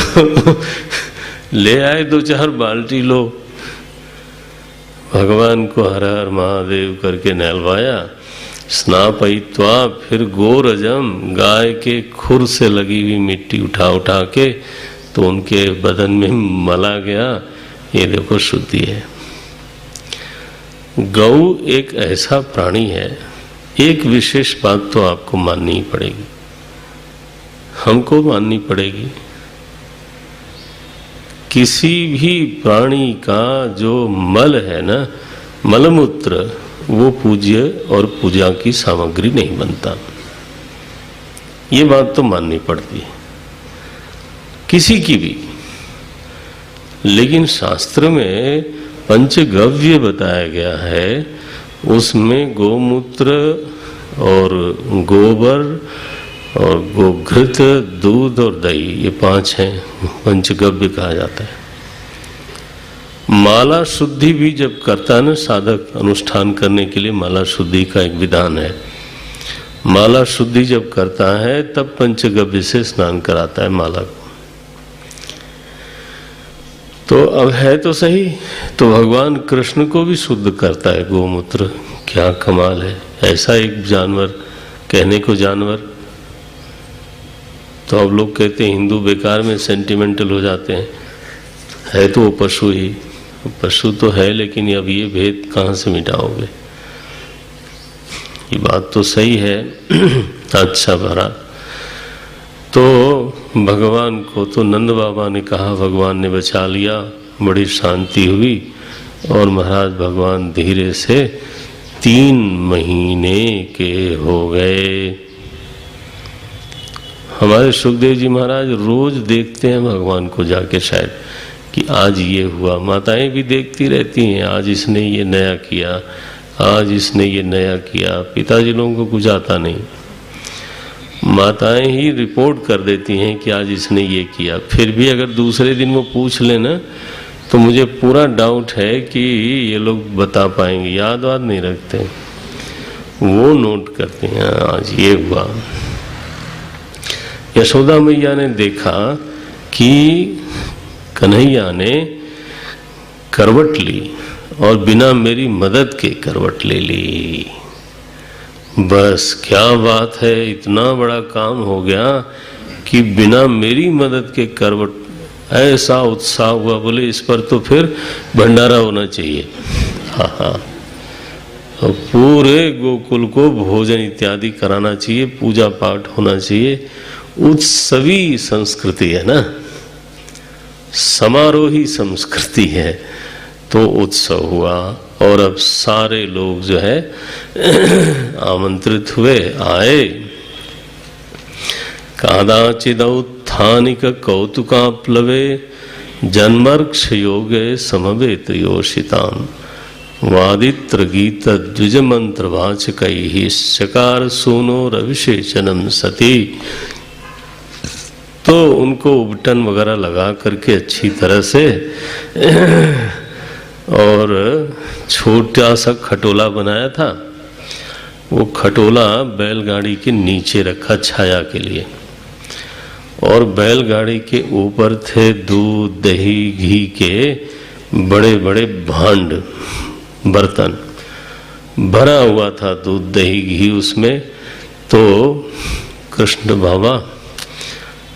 ले आए 2-4 बाल्टी लो, भगवान को हर हर महादेव करके नहलवाया। स्नापयित्वा, फिर गोरजम, गाय के खुर से लगी हुई मिट्टी उठा उठा के तो उनके बदन में मला गया। ये देखो शुद्धि है। गौ एक ऐसा प्राणी है, एक विशेष बात तो आपको माननी ही पड़ेगी, हमको माननी पड़ेगी। किसी भी प्राणी का जो मल है ना, मलमूत्र, वो पूज्य और पूजा की सामग्री नहीं बनता। ये बात तो माननी पड़ती है किसी की भी। लेकिन शास्त्र में पंचगव्य बताया गया है, उसमें गोमूत्र और गोबर और गोघृत, दूध और दही, ये 5 हैं, पंचगव्य कहा जाता है। माला शुद्धि भी जब करता है ना साधक, अनुष्ठान करने के लिए माला शुद्धि का एक विधान है। माला शुद्धि जब करता है तब पंचगव्य से स्नान कराता है माला को। तो अब है तो सही, तो भगवान कृष्ण को भी शुद्ध करता है गोमूत्र। क्या कमाल है, ऐसा एक जानवर, कहने को जानवर। तो अब लोग कहते हैं हिंदू बेकार में सेंटिमेंटल हो जाते हैं, है तो वो पशु ही, पशु तो है, लेकिन अब ये भेद कहाँ से मिटाओगे? ये बात तो सही है। अच्छा भरा, तो भगवान को तो नंद बाबा ने कहा, भगवान ने बचा लिया, बड़ी शांति हुई। और महाराज भगवान धीरे से 3 महीने के हो गए। हमारे सुखदेव जी महाराज रोज देखते हैं भगवान को जाके, शायद कि आज ये हुआ। माताएं भी देखती रहती हैं, आज इसने ये नया किया, आज इसने ये नया किया। पिताजी लोगों को कुछ आता नहीं, माताएं ही रिपोर्ट कर देती हैं कि आज इसने ये किया। फिर भी अगर दूसरे दिन वो पूछ लेना तो मुझे पूरा डाउट है कि ये लोग बता पाएंगे, याद वाद नहीं रखते, वो नोट करते हैं आज ये हुआ। यशोदा मैया ने देखा कि कन्हैया ने करवट ली और बिना मेरी मदद के करवट ले ली। बस क्या बात है, इतना बड़ा काम हो गया कि बिना मेरी मदद के करवट। ऐसा उत्साह हुआ, बोले इस पर तो फिर भंडारा होना चाहिए। हाँ हाँ, और पूरे गोकुल को भोजन इत्यादि कराना चाहिए, पूजा पाठ होना चाहिए। उत्सवी संस्कृति है ना, समारोही संस्कृति है। तो उत्सव हुआ और अब सारे लोग जो है आमंत्रित हुए, आए। कादाचिदौत्थानिक कौतुकाप्लवे जन्मर्क्ष योगे समवेत योषिताम वादित्र गीत द्विज मंत्र वाचकैः चकार सूनो रविशेषनम सती। तो उनको उबटन वगैरह लगा करके अच्छी तरह से और छोटा सा खटोला बनाया था, वो खटोला बैलगाड़ी के नीचे रखा छाया के लिए, और बैलगाड़ी के ऊपर थे दूध दही घी के बड़े बड़े भांड, बर्तन भरा हुआ था दूध दही घी उसमें। तो कृष्ण बाबा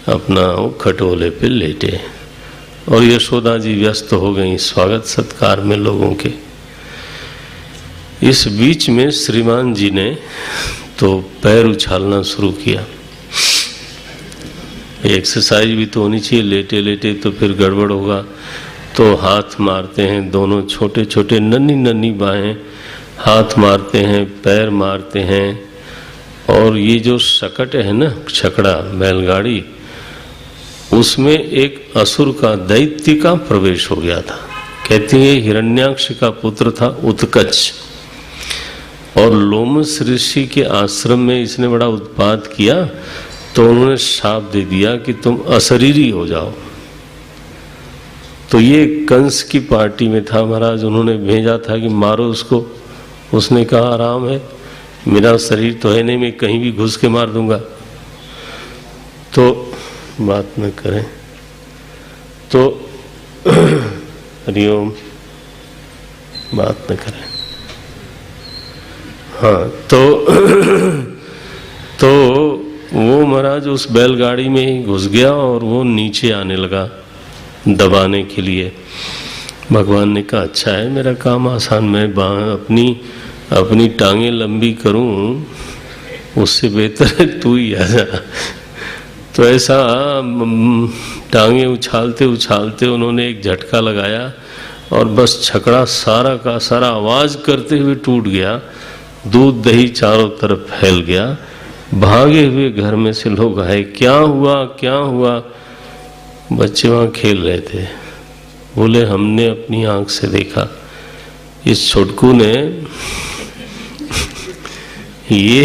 अपना खटोले पे लेटे और यशोदा जी व्यस्त हो गई स्वागत सत्कार में लोगों के। इस बीच में श्रीमान जी ने तो पैर उछालना शुरू किया। एक्सरसाइज भी तो होनी चाहिए, लेटे लेटे तो फिर गड़बड़ होगा। तो हाथ मारते हैं, दोनों छोटे छोटे नन्ही नन्ही बाहें हाथ मारते हैं, पैर मारते हैं। और ये जो शकट है ना, छकड़ा बैलगाड़ी, उसमें एक असुर का, दैत्य का प्रवेश हो गया था। कहते हैं हिरण्याक्ष का पुत्र था उत्कच, और लोमस ऋषि के आश्रम में इसने बड़ा उत्पात किया। तो उन्होंने शाप दे दिया कि तुम अशरीरी हो जाओ। तो ये कंस की पार्टी में था महाराज, उन्होंने भेजा था कि मारो उसको। उसने कहा आराम है, मेरा शरीर तो है नहीं, मैं कहीं भी घुस के मार दूंगा। तो बात न करें तो हरिओम, बात न करें। हाँ तो वो महाराज उस बैलगाड़ी में ही घुस गया और वो नीचे आने लगा दबाने के लिए। भगवान ने कहा अच्छा है, मेरा काम आसान, मैं अपनी टांगें लंबी करूं, उससे बेहतर है तू ही आ जा। तो ऐसा टांगे उछालते उछालते उन्होंने एक झटका लगाया और बस छकड़ा सारा का सारा आवाज करते हुए टूट गया। दूध दही चारों तरफ फैल गया। भागे हुए घर में से लोग आए, क्या हुआ क्या हुआ? बच्चे वहां खेल रहे थे। बोले हमने अपनी आंख से देखा, इस छोटकू ने ये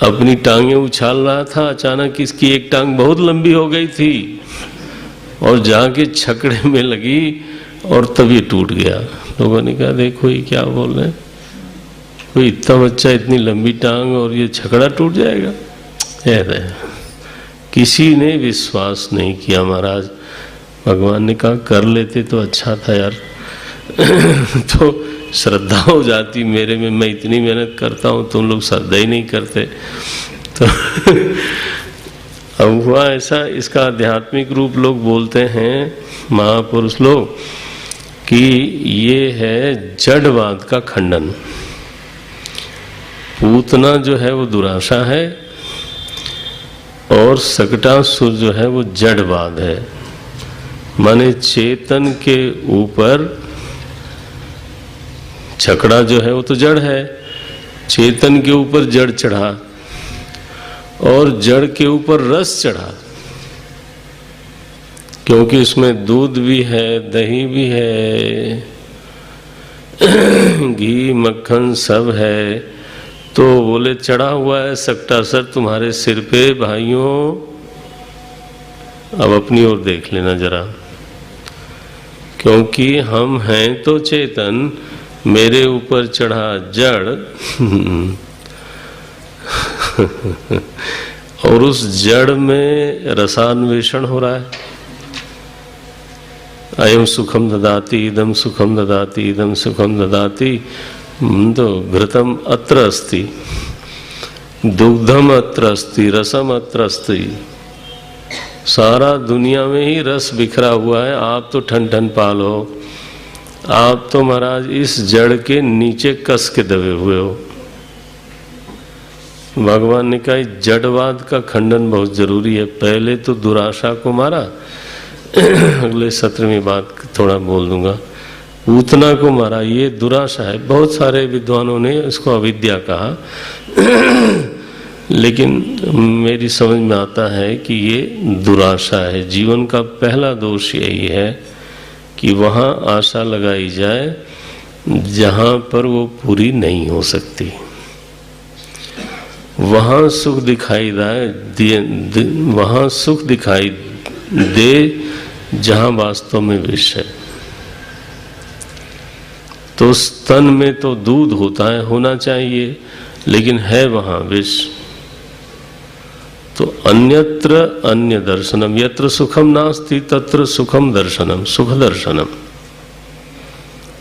अपनी टांगे उछाल रहा था, अचानक इसकी एक टांग बहुत लंबी हो गई थी और जाके छकड़े में लगी और तब ये टूट गया। लोगों ने कहा देखो ये क्या बोल रहे हैं, कोई इतना बच्चा इतनी लंबी टांग और ये छकड़ा टूट जाएगा? ऐसे किसी ने विश्वास नहीं किया महाराज। भगवान ने कहा कर लेते तो अच्छा था यार। तो श्रद्धा हो जाती मेरे में, मैं इतनी मेहनत करता हूँ, तुम लोग श्रद्धा ही नहीं करते। तो अब हुआ ऐसा, इसका आध्यात्मिक रूप लोग बोलते हैं महापुरुष लोग कि ये है जड़वाद का खंडन। पूतना जो है वो दुराशा है और सकटासुर जो है वो जड़वाद है। माने चेतन के ऊपर छकड़ा जो है वो तो जड़ है, चेतन के ऊपर जड़ चढ़ा और जड़ के ऊपर रस चढ़ा, क्योंकि उसमें दूध भी है, दही भी है, घी मक्खन सब है। तो बोले चढ़ा हुआ है सकटासुर तुम्हारे सिर पे भाइयों, अब अपनी ओर देख लेना जरा, क्योंकि हम हैं तो चेतन, मेरे ऊपर चढ़ा जड़ और उस जड़ में रसान्वेषण हो रहा है। अयम सुखम ददाति इदम सुखम ददाति इदम सुखम ददाति, तो घृतम अत्र अस्ति, दुग्धम अत्र अस्ति, रसम अत्र अस्ति। सारा दुनिया में ही रस बिखरा हुआ है, आप तो ठन ठन पाल हो, आप तो महाराज इस जड़ के नीचे कस के दबे हुए हो। भगवान ने कहा जड़वाद का खंडन बहुत जरूरी है। पहले तो दुराशा को मारा, अगले सत्र में बात थोड़ा बोल दूंगा। पूतना को मारा, ये दुराशा है। बहुत सारे विद्वानों ने इसको अविद्या कहा, लेकिन मेरी समझ में आता है कि ये दुराशा है। जीवन का पहला दोष यही है कि वहाँ आशा लगाई जाए जहाँ पर वो पूरी नहीं हो सकती, वहाँ सुख दिखाई दे, वहाँ सुख दिखाई दे जहाँ वास्तव में विष है। तो स्तन में तो दूध होता है, होना चाहिए, लेकिन है वहाँ विष। तो अन्यत्र अन्य दर्शनम, यत्र सुखम नास्ति तत्र सुखम दर्शनम, सुख दर्शनम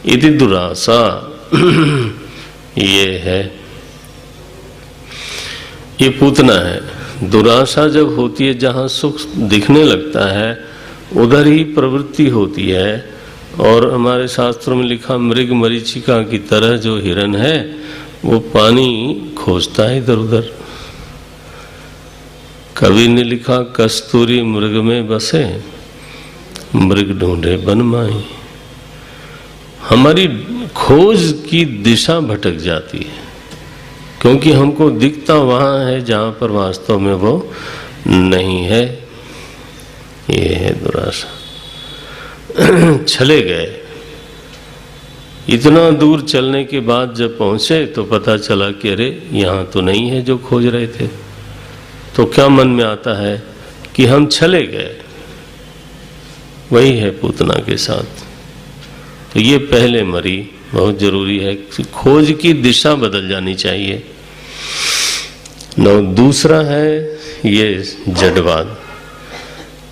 इति दुरासा। ये है, ये पूतना है। दुराशा जब होती है, जहाँ सुख दिखने लगता है उधर ही प्रवृत्ति होती है। और हमारे शास्त्रों में लिखा, मृग मरीचिका की तरह जो हिरन है वो पानी खोजता है इधर उधर। कवि ने लिखा, कस्तूरी मृग में बसे, मृग ढूंढे वन माई। हमारी खोज की दिशा भटक जाती है, क्योंकि हमको दिखता वहां है जहां पर वास्तव में वो नहीं है। ये है दुराशा। चले गए, इतना दूर चलने के बाद जब पहुंचे तो पता चला कि अरे यहाँ तो नहीं है जो खोज रहे थे। तो क्या मन में आता है कि हम चले गए। वही है पूतना के साथ। तो ये पहले मरी, बहुत जरूरी है। खोज की दिशा बदल जानी चाहिए। दूसरा है ये जड़वाद,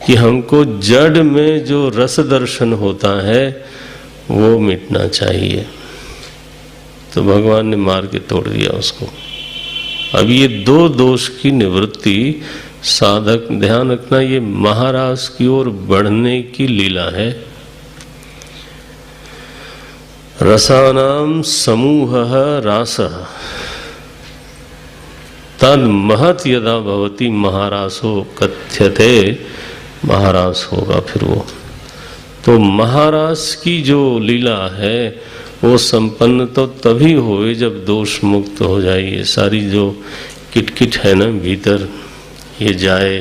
कि हमको जड़ में जो रस दर्शन होता है वो मिटना चाहिए। तो भगवान ने मार के तोड़ दिया उसको। अब ये दो दोष की निवृत्ति साधक, ध्यान रखना, ये महाराज की ओर बढ़ने की लीला है। रसानाम समूहः रासः तद महत यदा भवति महारासो कथ्यते। महारास होगा फिर वो। तो महारास की जो लीला है वो संपन्न तो तभी होए जब दोष मुक्त हो जाए। ये सारी जो किटकिट है ना भीतर, ये जाए।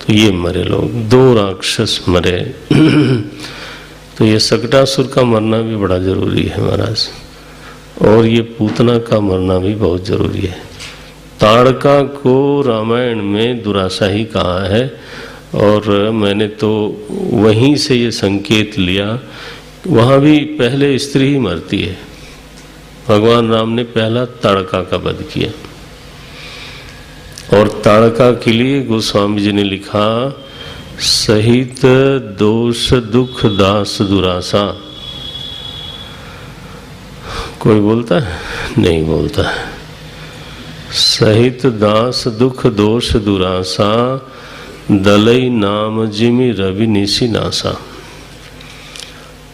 तो ये मरे लोग, 2 राक्षस मरे। तो ये सकटासुर का मरना भी बड़ा जरूरी है महाराज, और ये पूतना का मरना भी बहुत जरूरी है। ताड़का को रामायण में दुरासा ही कहा है, और मैंने तो वहीं से ये संकेत लिया। वहाँ भी पहले स्त्री ही मरती है। भगवान राम ने पहला ताड़का का वध किया, और ताड़का के लिए गोस्वामी जी ने लिखा, सहित दोष दुख दास दुरासा। कोई बोलता है? नहीं बोलता है। सहित दास दुख दोष दुरासा दलई नाम जिमि रवि निशि नासा।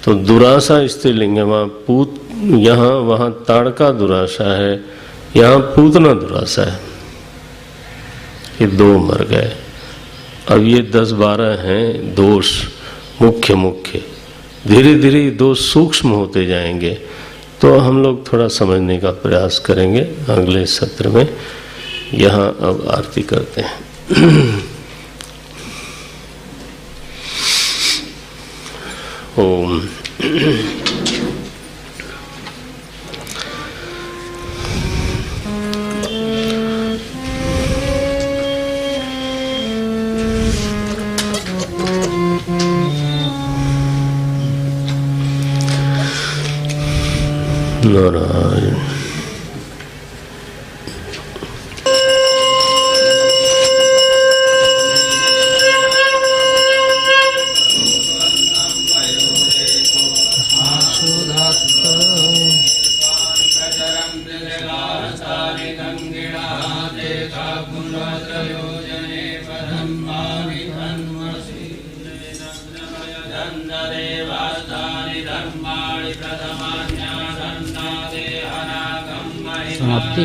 तो दुरासा स्त्रीलिंग है, वहाँ पूत, यहाँ वहाँ ताड़का दुरासा है, यहाँ पूतना दुरासा है। ये 2 मर गए। अब ये 10-12 हैं दोष मुख्य मुख्य। धीरे धीरे दोष सूक्ष्म होते जाएंगे। तो हम लोग थोड़ा समझने का प्रयास करेंगे अगले सत्र में। यहाँ अब आरती करते हैं। ओम नारायण। समाप्ति।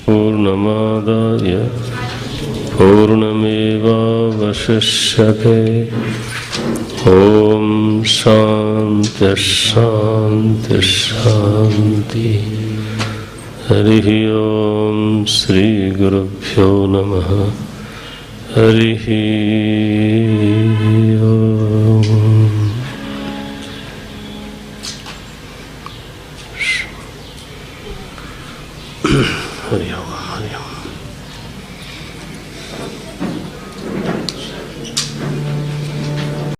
पूर्णमादाय पूर्णमेवावशिष्यते। ओम शांति शांति शांति। हरि ओम श्री गुरुभ्यो नमः। हरि ओम। हरि ओम। हरि ओम।